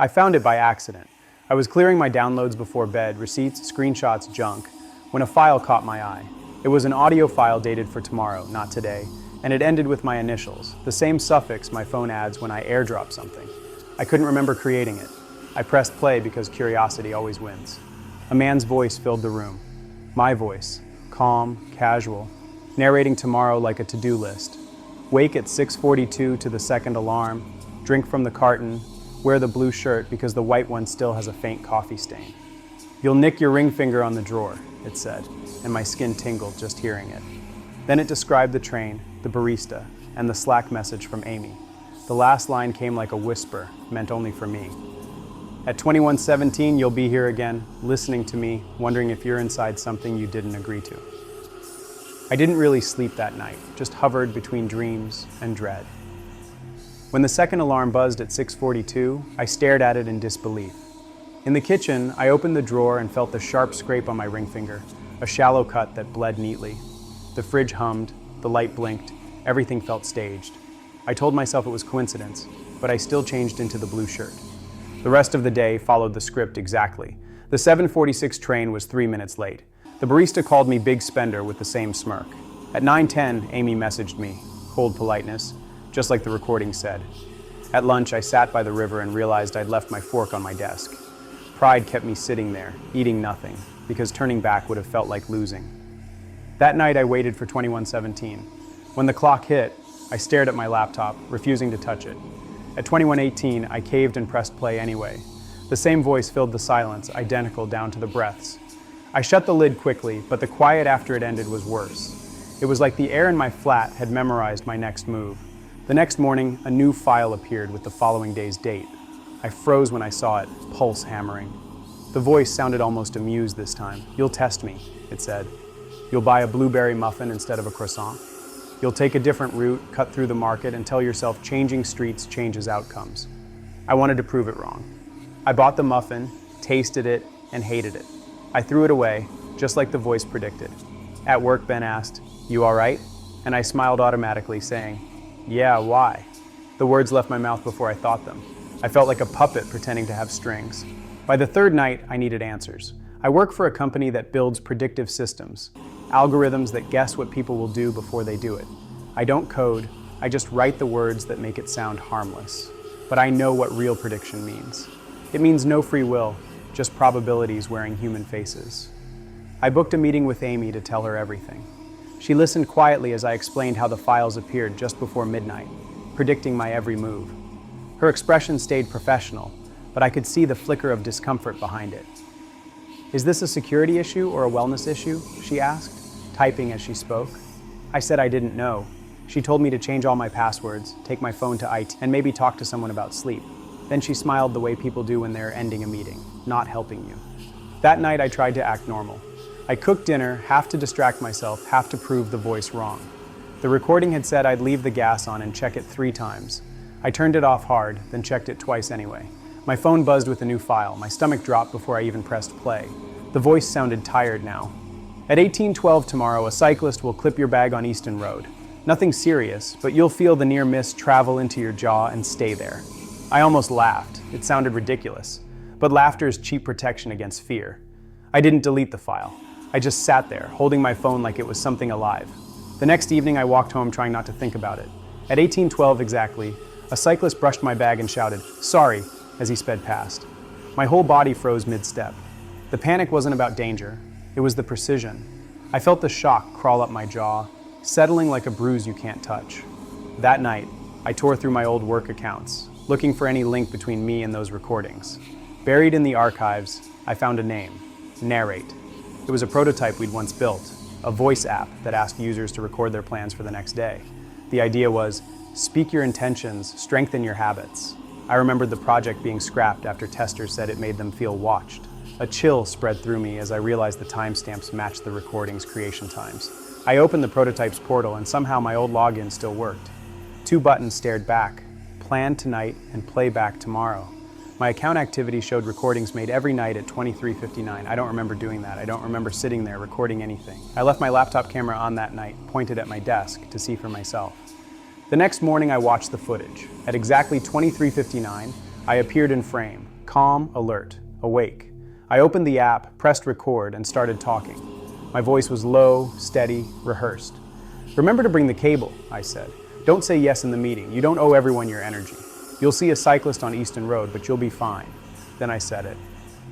I found it by accident. I was clearing my downloads before bed, receipts, screenshots, junk, when a file caught my eye. It was an audio file dated for tomorrow, not today, and it ended with my initials, the same suffix my phone adds when I airdrop something. I couldn't remember creating it. I pressed play because curiosity always wins. A man's voice filled the room. My voice, calm, casual, narrating tomorrow like a to-do list. Wake at 6:42 to the second alarm, drink from the carton, wear the blue shirt because the white one still has a faint coffee stain. You'll nick your ring finger on the drawer, it said, and my skin tingled just hearing it. Then it described the train, the barista, and the Slack message from Amy. The last line came like a whisper, meant only for me. At 21:17, you'll be here again, listening to me, wondering if you're inside something you didn't agree to. I didn't really sleep that night, just hovered between dreams and dread. When the second alarm buzzed at 6:42, I stared at it in disbelief. In the kitchen, I opened the drawer and felt the sharp scrape on my ring finger, a shallow cut that bled neatly. The fridge hummed, the light blinked, everything felt staged. I told myself it was coincidence, but I still changed into the blue shirt. The rest of the day followed the script exactly. The 7:46 train was 3 minutes late. The barista called me big spender with the same smirk. At 9:10, Amy messaged me, cold politeness, just like the recording said. At lunch, I sat by the river and realized I'd left my fork on my desk. Pride kept me sitting there, eating nothing, because turning back would have felt like losing. That night, I waited for 21:17. When the clock hit, I stared at my laptop, refusing to touch it. At 21:18, I caved and pressed play anyway. The same voice filled the silence, identical down to the breaths. I shut the lid quickly, but the quiet after it ended was worse. It was like the air in my flat had memorized my next move. The next morning, a new file appeared with the following day's date. I froze when I saw it, pulse hammering. The voice sounded almost amused this time. You'll test me, it said. You'll buy a blueberry muffin instead of a croissant. You'll take a different route, cut through the market, and tell yourself changing streets changes outcomes. I wanted to prove it wrong. I bought the muffin, tasted it, and hated it. I threw it away, just like the voice predicted. At work, Ben asked, "You all right?" And I smiled automatically, saying, "Yeah, why?" The words left my mouth before I thought them. I felt like a puppet pretending to have strings. By the third night, I needed answers. I work for a company that builds predictive systems, algorithms that guess what people will do before they do it. I don't code, I just write the words that make it sound harmless. But I know what real prediction means. It means no free will, just probabilities wearing human faces. I booked a meeting with Amy to tell her everything. She listened quietly as I explained how the files appeared just before midnight, predicting my every move. Her expression stayed professional, but I could see the flicker of discomfort behind it. "Is this a security issue or a wellness issue?" she asked, typing as she spoke. I said I didn't know. She told me to change all my passwords, take my phone to IT, and maybe talk to someone about sleep. Then she smiled the way people do when they're ending a meeting, not helping you. That night I tried to act normal. I cooked dinner, half to distract myself, half to prove the voice wrong. The recording had said I'd leave the gas on and check it 3 times. I turned it off hard, then checked it twice anyway. My phone buzzed with a new file. My stomach dropped before I even pressed play. The voice sounded tired now. At 18:12 tomorrow, a cyclist will clip your bag on Easton Road. Nothing serious, but you'll feel the near miss travel into your jaw and stay there. I almost laughed. It sounded ridiculous. But laughter is cheap protection against fear. I didn't delete the file. I just sat there, holding my phone like it was something alive. The next evening, I walked home trying not to think about it. At 18:12 exactly, a cyclist brushed my bag and shouted, "Sorry," as he sped past. My whole body froze mid-step. The panic wasn't about danger. It was the precision. I felt the shock crawl up my jaw, settling like a bruise you can't touch. That night, I tore through my old work accounts, looking for any link between me and those recordings. Buried in the archives, I found a name, Narrate. It was a prototype we'd once built, a voice app that asked users to record their plans for the next day. The idea was, speak your intentions, strengthen your habits. I remembered the project being scrapped after testers said it made them feel watched. A chill spread through me as I realized the timestamps matched the recording's creation times. I opened the prototype's portal and somehow my old login still worked. 2 buttons stared back, plan tonight and play back tomorrow. My account activity showed recordings made every night at 23:59. I don't remember doing that. I don't remember sitting there recording anything. I left my laptop camera on that night, pointed at my desk to see for myself. The next morning I watched the footage. At exactly 23:59, I appeared in frame, calm, alert, awake. I opened the app, pressed record, and started talking. My voice was low, steady, rehearsed. "Remember to bring the cable," I said. "Don't say yes in the meeting. You don't owe everyone your energy. You'll see a cyclist on Easton Road, but you'll be fine." Then I said it.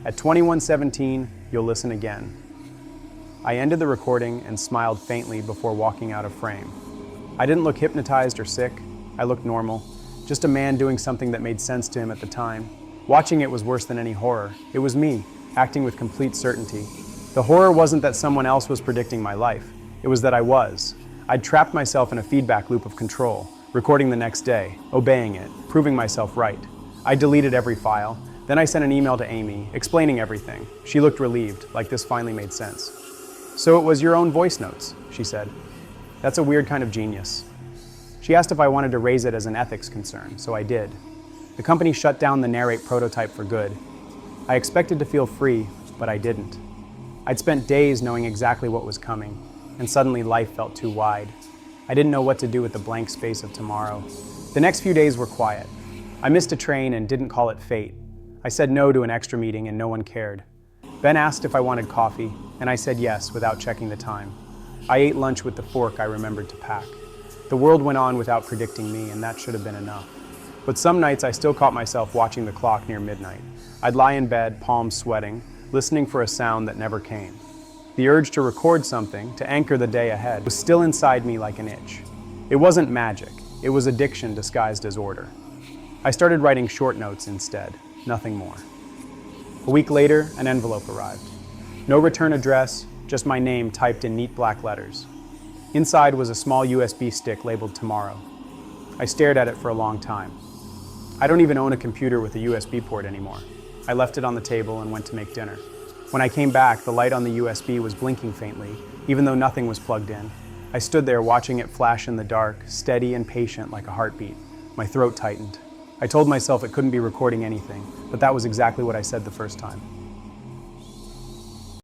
"At 21:17, you'll listen again." I ended the recording and smiled faintly before walking out of frame. I didn't look hypnotized or sick. I looked normal. Just a man doing something that made sense to him at the time. Watching it was worse than any horror. It was me, acting with complete certainty. The horror wasn't that someone else was predicting my life. It was that I was. I'd trapped myself in a feedback loop of control, recording the next day, obeying it, proving myself right. I deleted every file. Then I sent an email to Amy, explaining everything. She looked relieved, like this finally made sense. "So it was your own voice notes," she said. "That's a weird kind of genius." She asked if I wanted to raise it as an ethics concern, so I did. The company shut down the Narrate prototype for good. I expected to feel free, but I didn't. I'd spent days knowing exactly what was coming, and suddenly life felt too wide. I didn't know what to do with the blank space of tomorrow. The next few days were quiet. I missed a train and didn't call it fate. I said no to an extra meeting and no one cared. Ben asked if I wanted coffee, and I said yes without checking the time. I ate lunch with the fork I remembered to pack. The world went on without predicting me, and that should have been enough. But some nights I still caught myself watching the clock near midnight. I'd lie in bed, palms sweating, listening for a sound that never came. The urge to record something, to anchor the day ahead, was still inside me like an itch. It wasn't magic. It was addiction disguised as order. I started writing short notes instead, nothing more. A week later, an envelope arrived. No return address, just my name typed in neat black letters. Inside was a small USB stick labeled Tomorrow. I stared at it for a long time. I don't even own a computer with a USB port anymore. I left it on the table and went to make dinner. When I came back, the light on the USB was blinking faintly, even though nothing was plugged in. I stood there watching it flash in the dark, steady and patient like a heartbeat. My throat tightened. I told myself it couldn't be recording anything, but that was exactly what I said the first time.